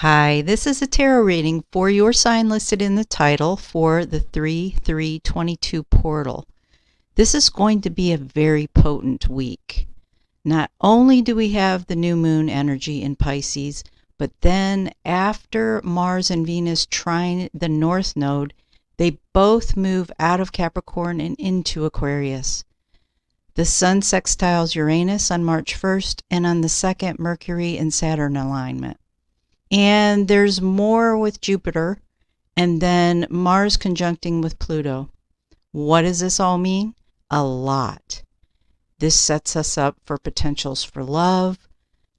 Hi, this is a tarot reading for your sign listed in the title for the 3/3/22 portal. This is going to be a very potent week. Not only do we have the new moon energy in Pisces, but then after Mars and Venus trine the North Node, they both move out of Capricorn and into Aquarius. The Sun sextiles Uranus on March 1st, and on the 2nd, Mercury and Saturn alignment. And there's more with Jupiter, and then Mars conjuncting with Pluto. What does this all mean? A lot. This sets us up for potentials for love,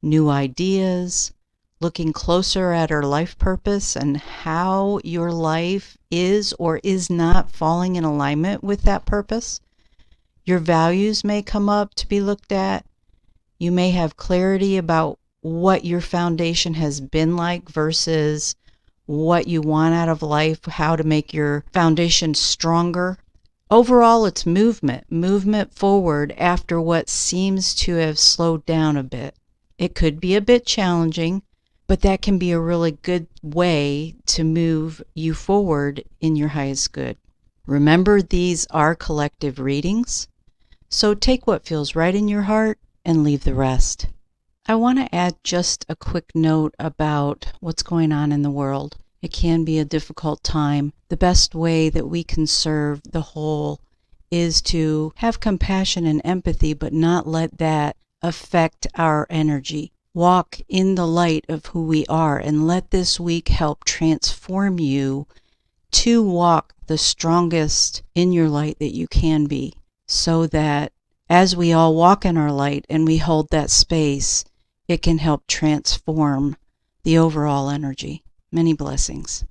new ideas, looking closer at our life purpose and how your life is or is not falling in alignment with that purpose. Your values may come up to be looked at. You may have clarity about what your foundation has been like versus what you want out of life, how to make your foundation stronger. Overall, it's movement forward after what seems to have slowed down a bit. It could be a bit challenging, but that can be a really good way to move you forward in your highest good. Remember, these are collective readings, so take what feels right in your heart and leave the rest. I want to add just a quick note about what's going on in the world. It can be a difficult time. The best way that we can serve the whole is to have compassion and empathy, but not let that affect our energy. Walk in the light of who we are, and let this week help transform you to walk the strongest in your light that you can be, so that as we all walk in our light and we hold that space, it can help transform the overall energy. Many blessings.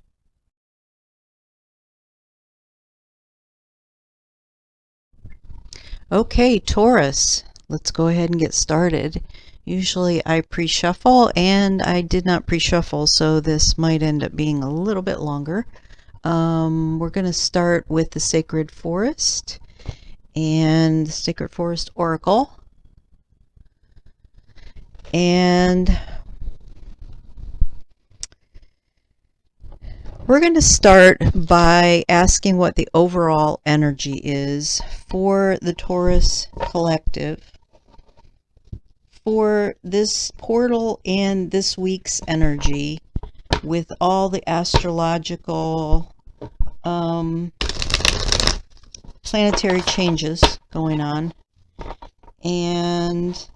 Okay, Taurus, let's go ahead and get started. Usually I pre-shuffle, and I did not pre-shuffle, so this might end up being a little bit longer. We're going to start with the Sacred Forest and the Sacred Forest Oracle. And we're going to start by asking what the overall energy is for the Taurus collective for this portal and this week's energy, with all the astrological planetary changes going on, and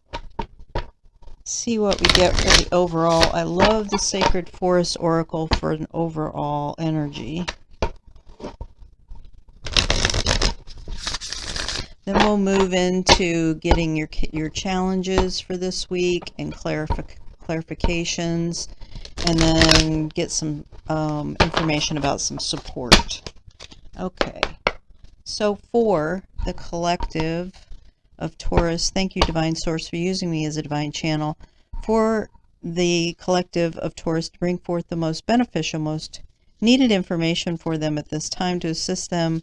see what we get for the overall. I love the Sacred Forest Oracle for an overall energy. Then we'll move into getting your challenges for this week and clarifications, and then get some information about some support. Okay, so for the collective of Taurus, thank you, Divine Source, for using me as a divine channel for the collective of Taurus to bring forth the most beneficial, most needed information for them at this time to assist them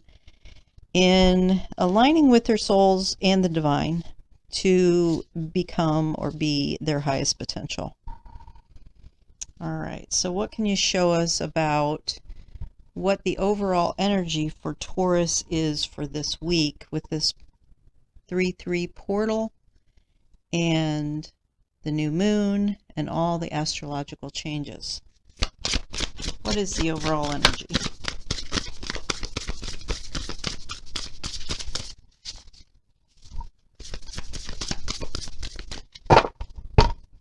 in aligning with their souls and the divine to become or be their highest potential. All right, so what can you show us about what the overall energy for Taurus is for this week with this 3/3 portal and the new moon and all the astrological changes? What is the overall energy?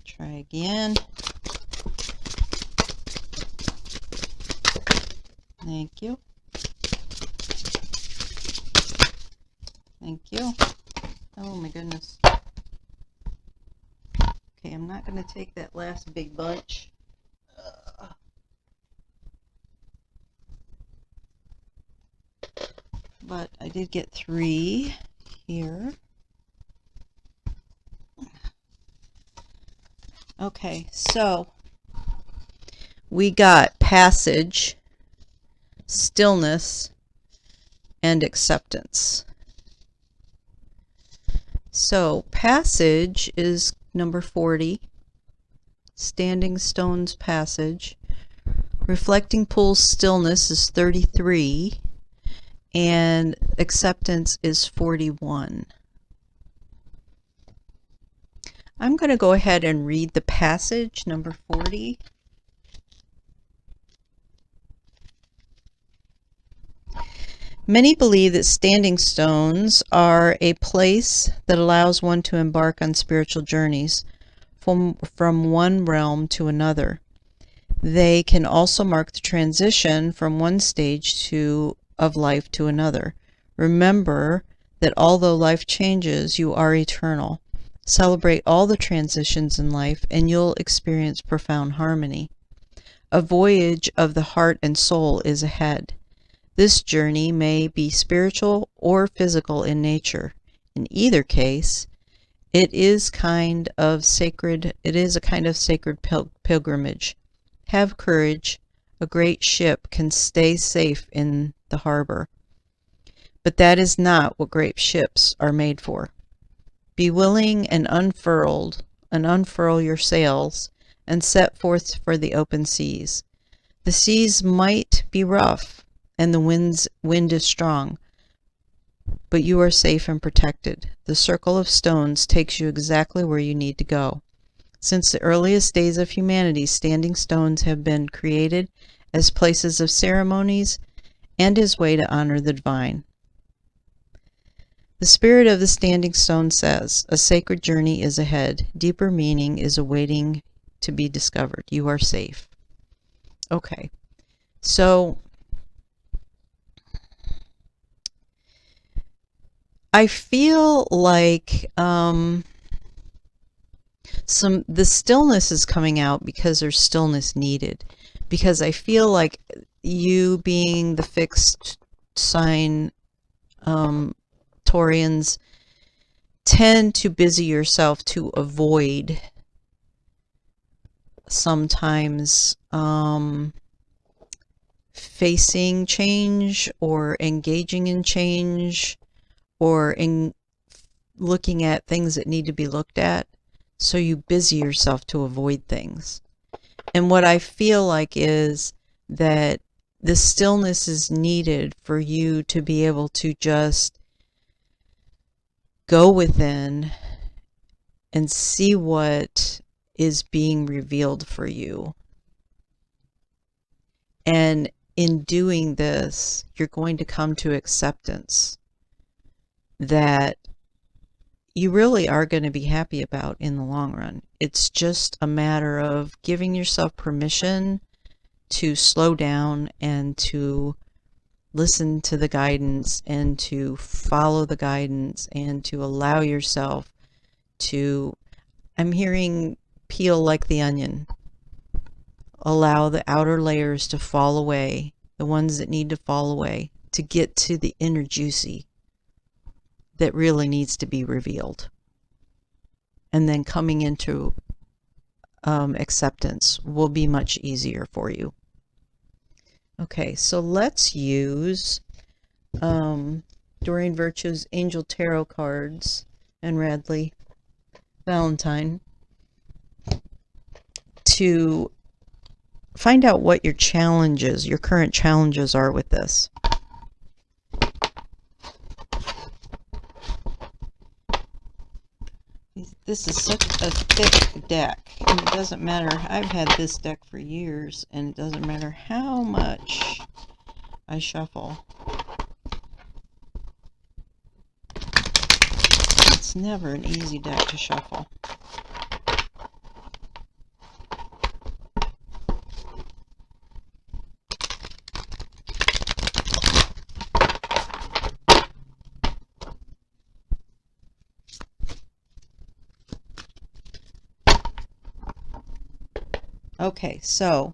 Try again. Thank you. Thank you. Oh my goodness. Okay, I'm not going to take that last big bunch. But I did get 3 here. Okay, so we got passage, stillness, and acceptance. So passage is number 40, Standing Stones Passage. Reflecting Pool's stillness is 33, and acceptance is 41. I'm going to go ahead and read the passage, number 40. Many believe that standing stones are a place that allows one to embark on spiritual journeys from one realm to another. They can also mark the transition from one stage of life to another. Remember that although life changes, you are eternal. Celebrate all the transitions in life and you'll experience profound harmony. A voyage of the heart and soul is ahead. This journey may be spiritual or physical in nature. In either case, it is a kind of sacred pilgrimage. Have courage. A great ship can stay safe in the harbor. But that is not what great ships are made for. Be willing and unfurl your sails and set forth for the open seas. The seas might be rough and the wind is strong, but you are safe and protected. The circle of stones takes you exactly where you need to go. Since the earliest days of humanity, standing stones have been created as places of ceremonies and as a way to honor the divine. The spirit of the standing stone says, a sacred journey is ahead. Deeper meaning is awaiting to be discovered. You are safe. Okay, so I feel like the stillness is coming out because there's stillness needed. Because I feel like you being the fixed sign Taurians tend to busy yourself to avoid sometimes facing change or engaging in change or in looking at things that need to be looked at. So you busy yourself to avoid things. And what I feel like is that the stillness is needed for you to be able to just go within and see what is being revealed for you. And in doing this, you're going to come to acceptance that you really are going to be happy about in the long run. It's just a matter of giving yourself permission to slow down and to listen to the guidance and to follow the guidance and to allow yourself to, I'm hearing peel like the onion. Allow the outer layers to fall away, the ones that need to fall away, to get to the inner juicy that really needs to be revealed. And then coming into acceptance will be much easier for you. Okay, so let's use Doreen Virtue's Angel Tarot cards and Radleigh Valentine to find out what your challenges, your current challenges are with this. This is such a thick deck, and it doesn't matter. I've had this deck for years, and it doesn't matter how much I shuffle. It's never an easy deck to shuffle. Okay, so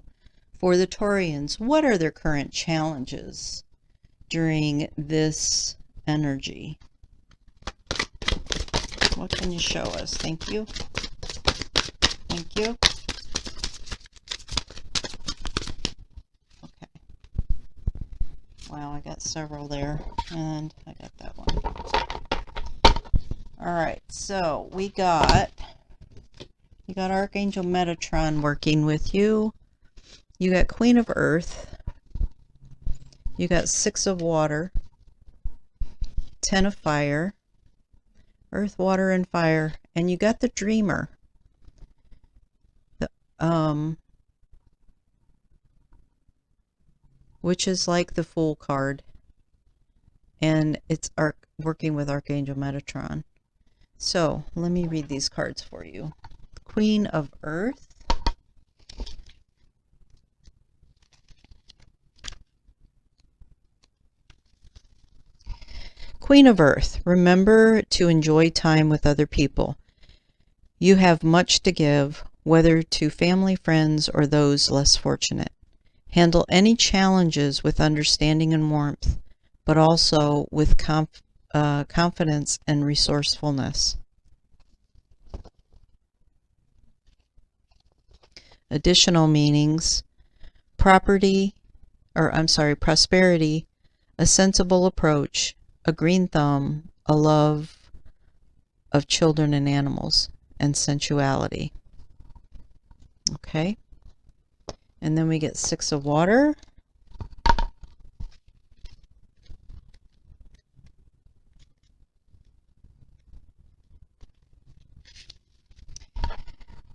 for the Taurians, what are their current challenges during this energy? What can you show us? Thank you. Thank you. Okay. Wow, I got several there, and I got that one. All right, so we got Archangel Metatron working with you. you got Queen of Earth, you got Six of Water, Ten of Fire, Earth, Water, and Fire, and you got the Dreamer. Which is like the Fool card, and it's working with Archangel Metatron. So let me read these cards for you. Queen of Earth, Queen of Earth, remember to enjoy time with other people. You have much to give, whether to family, friends, or those less fortunate. Handle any challenges with understanding and warmth, but also with confidence and resourcefulness. Additional meanings: prosperity, a sensible approach, a green thumb, a love of children and animals, and sensuality. Okay. And then we get Six of Water.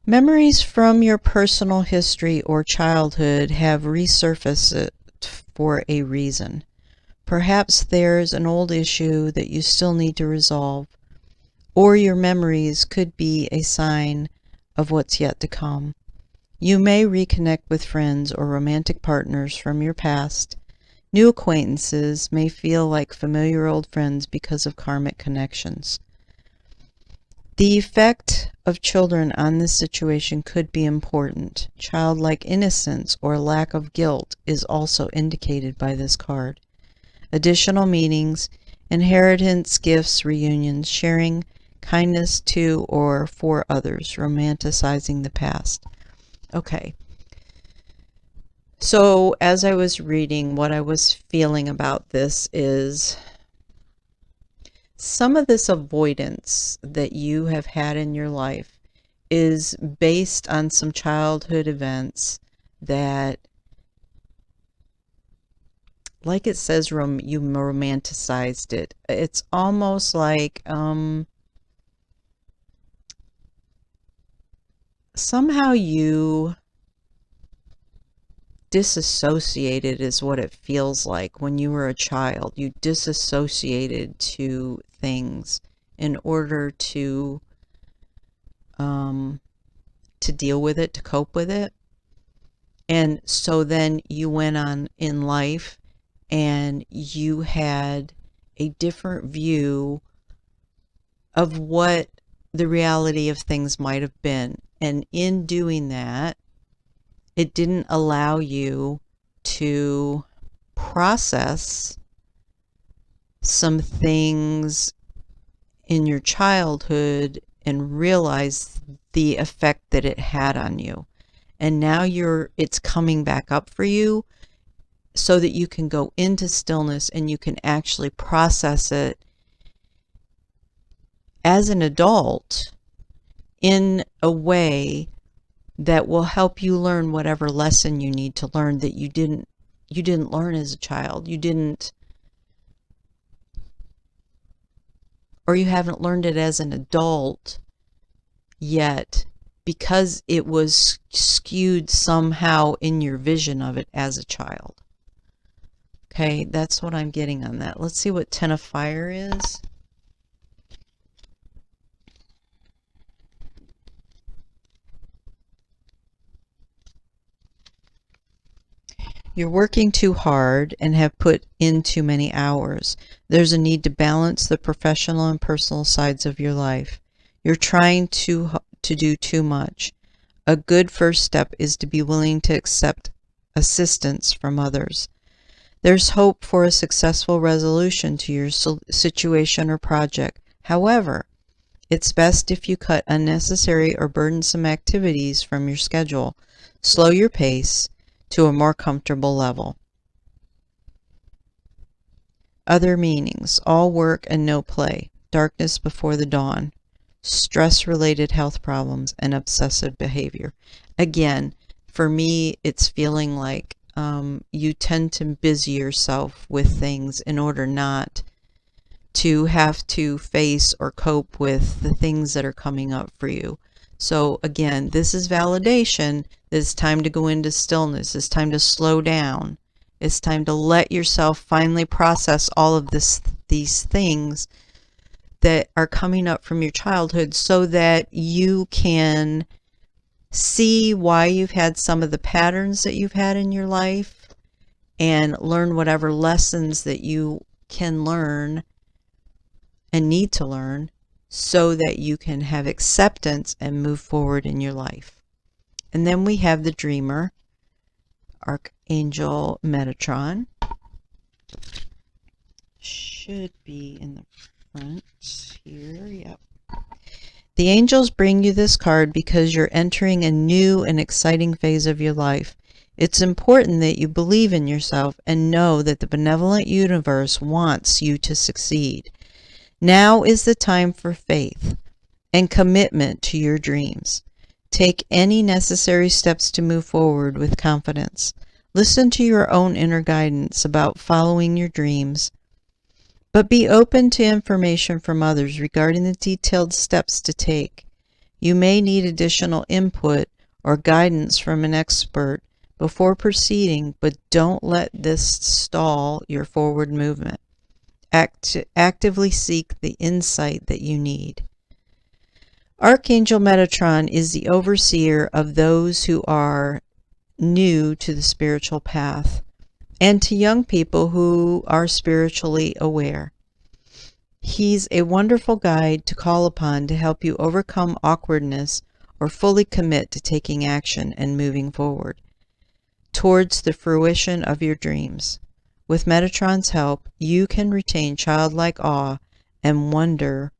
Memories from your personal history or childhood have resurfaced for a reason. Perhaps there's an old issue that you still need to resolve, or your memories could be a sign of what's yet to come. You may reconnect with friends or romantic partners from your past. New acquaintances may feel like familiar old friends because of karmic connections. The effect of children on this situation could be important. Childlike innocence or lack of guilt is also indicated by this card. Additional meanings: inheritance, gifts, reunions, sharing kindness to or for others, romanticizing the past. Okay, so as I was reading, what I was feeling about this is some of this avoidance that you have had in your life is based on some childhood events that, like it says, you romanticized it. It's almost like somehow you disassociated, is what it feels like when you were a child. You disassociated to things in order to deal with it, to cope with it. And so then you went on in life and you had a different view of what the reality of things might have been. And in doing that, it didn't allow you to process some things in your childhood and realize the effect that it had on you. And now it's coming back up for you so that you can go into stillness and you can actually process it as an adult in a way that will help you learn whatever lesson you need to learn that you didn't learn as a child. Or you haven't learned it as an adult yet because it was skewed somehow in your vision of it as a child. Okay, that's what I'm getting on that. Let's see what Ten of Fire is. You're working too hard and have put in too many hours. There's a need to balance the professional and personal sides of your life. You're trying to do too much. A good first step is to be willing to accept assistance from others. There's hope for a successful resolution to your situation or project. However, it's best if you cut unnecessary or burdensome activities from your schedule. Slow your pace to a more comfortable level. Other meanings: all work and no play, darkness before the dawn, stress-related health problems, and obsessive behavior. Again, For me, it's feeling like you tend to busy yourself with things in order not to have to face or cope with the things that are coming up for you. So again, this is validation that it's time to go into stillness. It's time to slow down. It's time to let yourself finally process all of these things that are coming up from your childhood so that you can see why you've had some of the patterns that you've had in your life and learn whatever lessons that you can learn and need to learn so that you can have acceptance and move forward in your life. And then we have the dreamer, Archangel Metatron. Should be in the front here. Yep. The angels bring you this card because you're entering a new and exciting phase of your life. It's important that you believe in yourself and know that the benevolent universe wants you to succeed. Now is the time for faith and commitment to your dreams. Take any necessary steps to move forward with confidence. Listen to your own inner guidance about following your dreams, but be open to information from others regarding the detailed steps to take. You may need additional input or guidance from an expert before proceeding, but don't let this stall your forward movement. Actively seek the insight that you need. Archangel Metatron is the overseer of those who are new to the spiritual path and to young people who are spiritually aware. He's a wonderful guide to call upon to help you overcome awkwardness or fully commit to taking action and moving forward towards the fruition of your dreams. With Metatron's help, you can retain childlike awe and wonder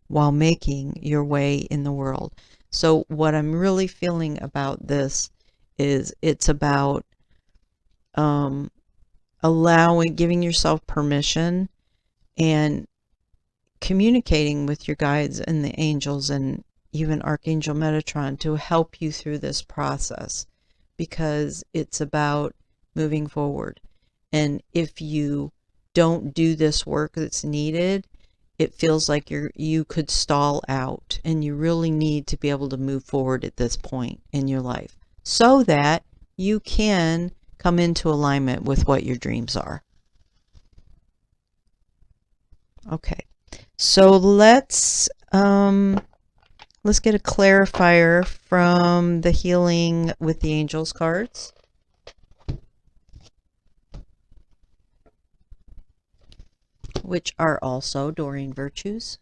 while making your way in the world. So what I'm really feeling about this is it's about giving yourself permission and communicating with your guides and the angels and even Archangel Metatron to help you through this process, because it's about moving forward. And if you don't do this work that's needed, it feels like you could stall out, and you really need to be able to move forward at this point in your life so that you can come into alignment with what your dreams are. Okay, so let's get a clarifier from the Healing with the Angels cards. Which are also Doreen Virtues.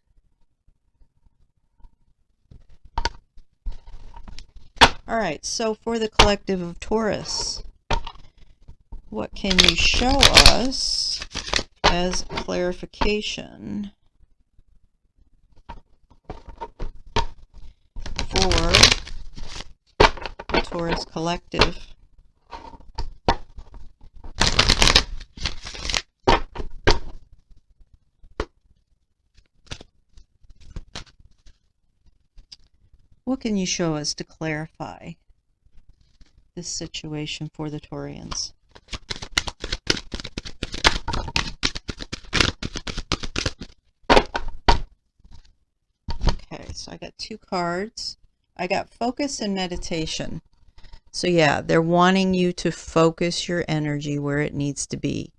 All right, so for the collective of Taurus, what can you show us as clarification for the Taurus collective? What can you show us to clarify this situation for the Taurians? Okay, so I got two cards. I got focus and meditation. So yeah, they're wanting you to focus your energy where it needs to be.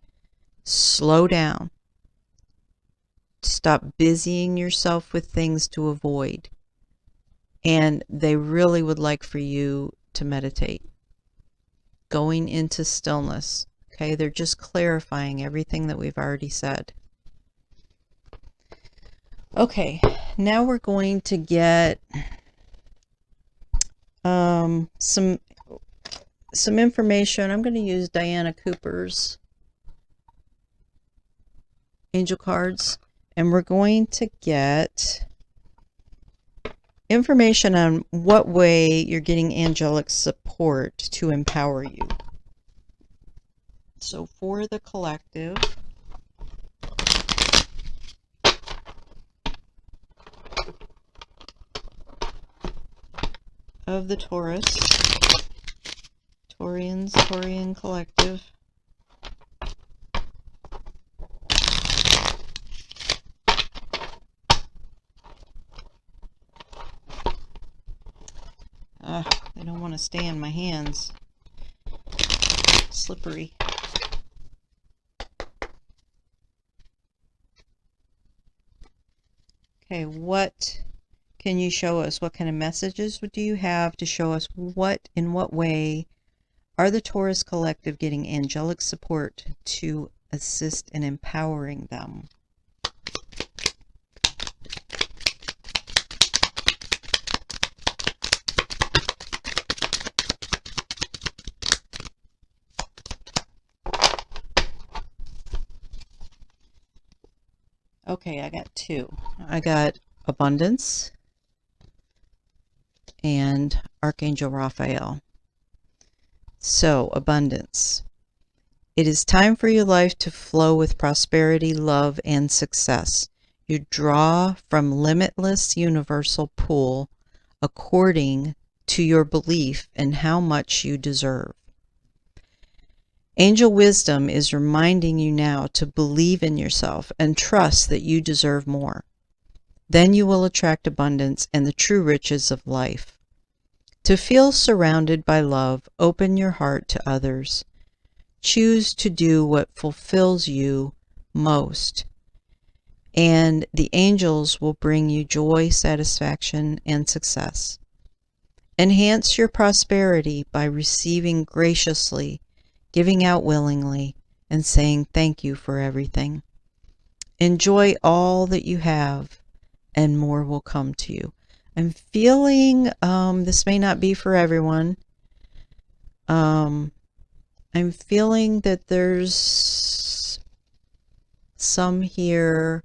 Slow down. Stop busying yourself with things to avoid. And they really would like for you to meditate. Going into stillness. Okay, they're just clarifying everything that we've already said. Okay, now we're going to get some information. I'm going to use Diana Cooper's angel cards, and we're going to get information on what way you're getting angelic support to empower you. So for the collective, of the Taurus, Taurian Collective. They don't want to stay in my hands. Slippery. Okay, what can you show us? What kind of messages do you have to show us in what way are the Taurus Collective getting angelic support to assist in empowering them? Okay, I got two. I got Abundance and Archangel Raphael. So, Abundance. It is time for your life to flow with prosperity, love, and success. You draw from limitless universal pool according to your belief in how much you deserve. Angel Wisdom is reminding you now to believe in yourself and trust that you deserve more. Then you will attract abundance and the true riches of life. To feel surrounded by love, open your heart to others. Choose to do what fulfills you most, and the angels will bring you joy, satisfaction, and success. Enhance your prosperity by receiving graciously, giving out willingly, and saying thank you for everything. Enjoy all that you have, and more will come to you. I'm feeling, this may not be for everyone, I'm feeling that there's some here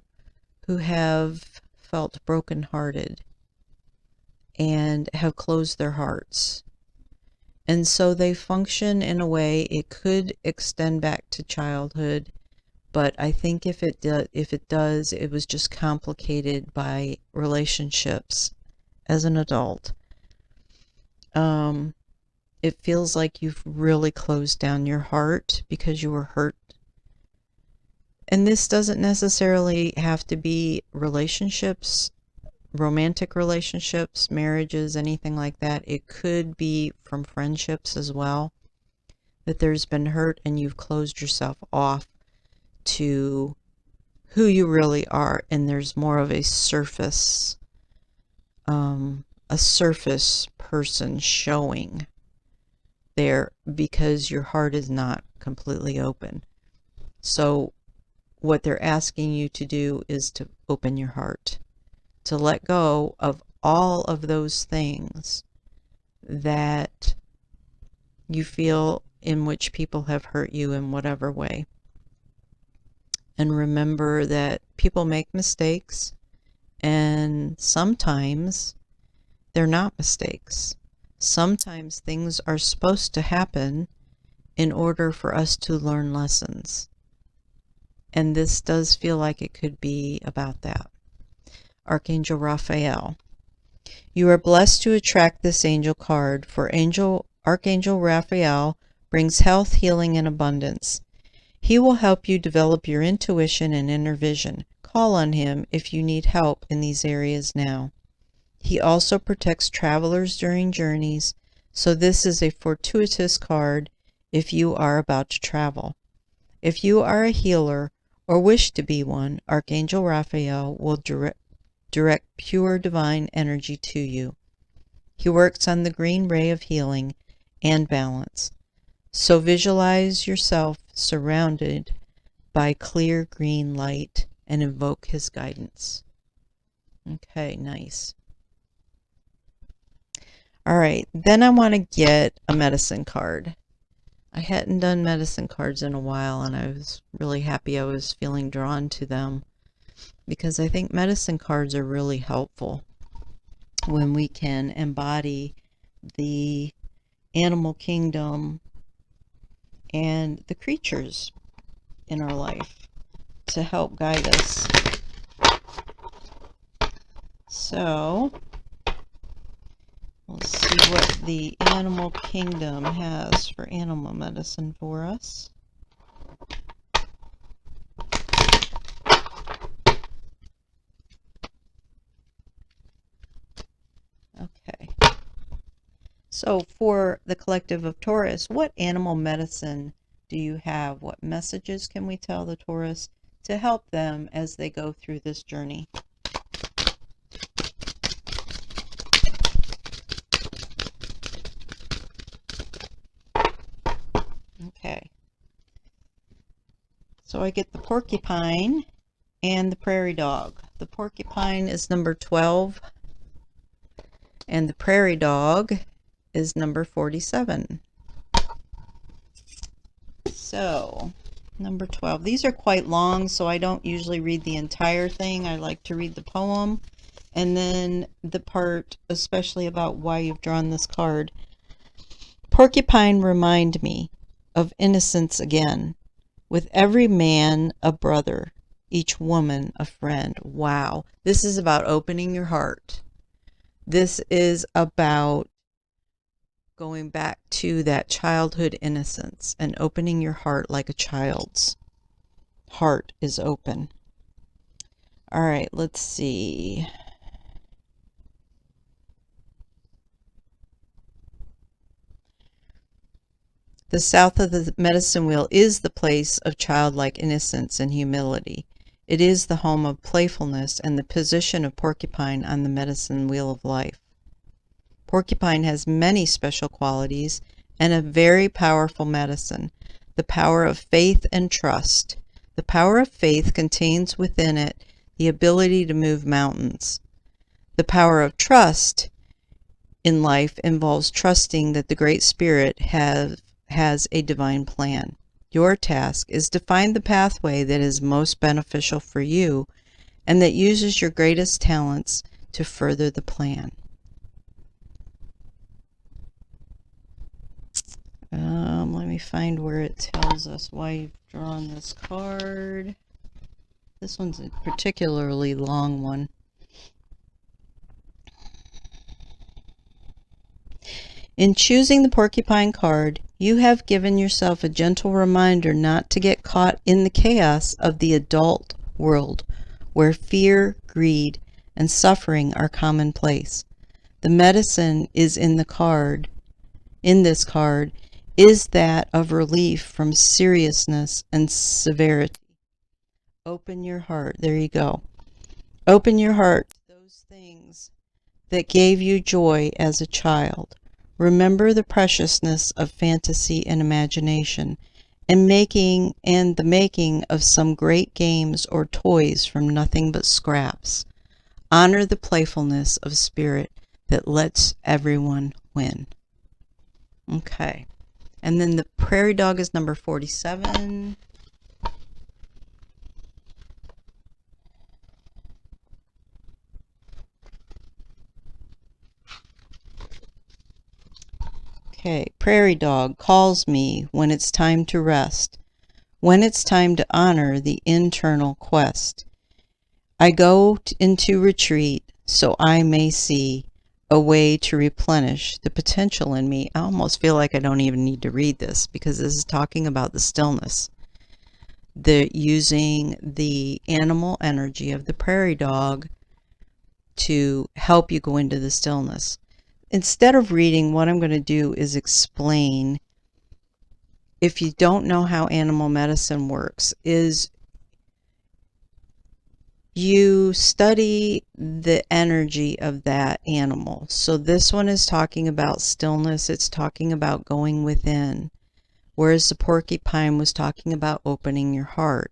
who have felt brokenhearted and have closed their hearts. And so they function in a way, it could extend back to childhood, but I think if it does, it was just complicated by relationships as an adult. It feels like you've really closed down your heart because you were hurt. And this doesn't necessarily have to be relationships, romantic relationships, marriages, anything like that. It could be from friendships as well, that there's been hurt and you've closed yourself off to who you really are, and there's more of a surface person showing there because your heart is not completely open. So what they're asking you to do is to open your heart, to let go of all of those things that you feel in which people have hurt you in whatever way. And remember that people make mistakes, and sometimes they're not mistakes. Sometimes things are supposed to happen in order for us to learn lessons. And this does feel like it could be about that. Archangel Raphael. You are blessed to attract this angel card, for Archangel Raphael brings health, healing, and abundance. He will help you develop your intuition and inner vision. Call on him if you need help in these areas now. He also protects travelers during journeys, so this is a fortuitous card if you are about to travel. If you are a healer or wish to be one, Archangel Raphael will direct pure divine energy to you. He works on the green ray of healing and balance. So visualize yourself surrounded by clear green light and invoke his guidance. Okay, nice. All right, then I want to get a medicine card. I hadn't done medicine cards in a while, and I was really happy I was feeling drawn to them because I think medicine cards are really helpful when we can embody the animal kingdom and the creatures in our life to help guide us. So Let's see what the animal kingdom has for animal medicine for us. Okay. So for the collective of Taurus, what animal medicine do you have? What messages can we tell the Taurus to help them as they go through this journey? Okay. So I get the porcupine and the prairie dog. The porcupine is number 12 and the prairie dog is number 47. So, number 12. These are quite long, so I don't usually read the entire thing. I like to read the poem and then the part especially about why you've drawn this card. Porcupine, remind me of innocence again, with every man a brother, each woman a friend. Wow. This is about opening your heart. This is about going back to that childhood innocence and opening your heart like a child's heart is open. All right, let's see. The south of the medicine wheel is the place of childlike innocence and humility. It is the home of playfulness and the position of porcupine on the medicine wheel of life. Porcupine has many special qualities and a very powerful medicine, the power of faith and trust. The power of faith contains within it the ability to move mountains. The power of trust in life involves trusting that the Great Spirit has a divine plan. Your task is to find the pathway that is most beneficial for you and that uses your greatest talents to further the plan. Let me find where it tells us why you've drawn this card. This one's a particularly long one. In choosing the porcupine card, you have given yourself a gentle reminder not to get caught in the chaos of the adult world, where fear, greed, and suffering are commonplace. The medicine is in this card, is that of relief from seriousness and severity. Open your heart. There you go. Open your heart to those things that gave you joy as a child. Remember the preciousness of fantasy and imagination, and the making of some great games or toys from nothing but scraps. Honor the playfulness of spirit that lets everyone win. Okay. And then the prairie dog is number 47. Okay, prairie dog calls me when it's time to rest, when it's time to honor the internal quest. I go into retreat so I may see a way to replenish the potential in me. I almost feel like I don't even need to read this because this is talking about the stillness. Using the animal energy of the prairie dog to help you go into the stillness. Instead of reading, what I'm going to do is explain, if you don't know how animal medicine works, is you study the energy of that animal. So this one is talking about stillness. It's talking about going within, whereas the porcupine was talking about opening your heart.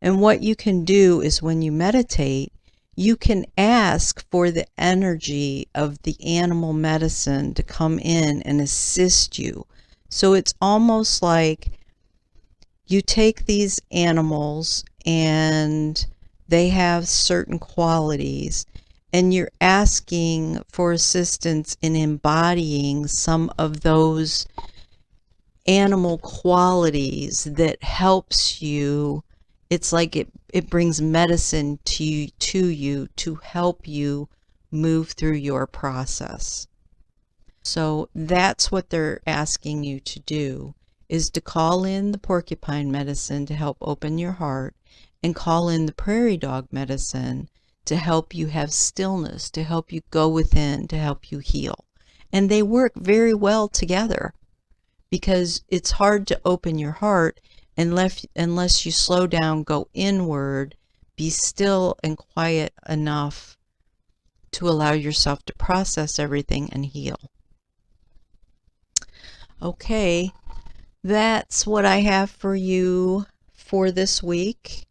And what you can do is when you meditate, you can ask for the energy of the animal medicine to come in and assist you. So it's almost like you take these animals and they have certain qualities, and you're asking for assistance in embodying some of those animal qualities that helps you. It's like it brings medicine to you to help you move through your process. So that's what they're asking you to do, is to call in the porcupine medicine to help open your heart, and call in the prairie dog medicine to help you have stillness, to help you go within, to help you heal. And they work very well together, because it's hard to open your heart unless you slow down, go inward, be still and quiet enough to allow yourself to process everything and heal. Okay, that's what I have for you for this week.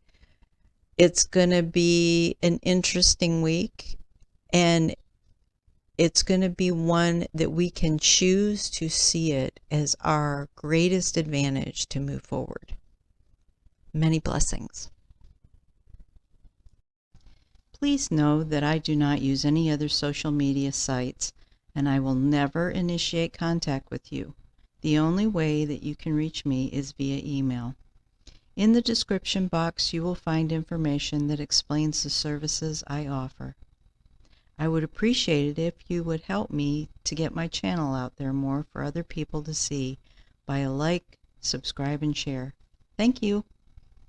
It's going to be an interesting week, and it's going to be one that we can choose to see it as our greatest advantage to move forward. Many blessings. Please know that I do not use any other social media sites, and I will never initiate contact with you. The only way that you can reach me is via email. In the description box, you will find information that explains the services I offer. I would appreciate it if you would help me to get my channel out there more for other people to see by a like, subscribe, and share. Thank you.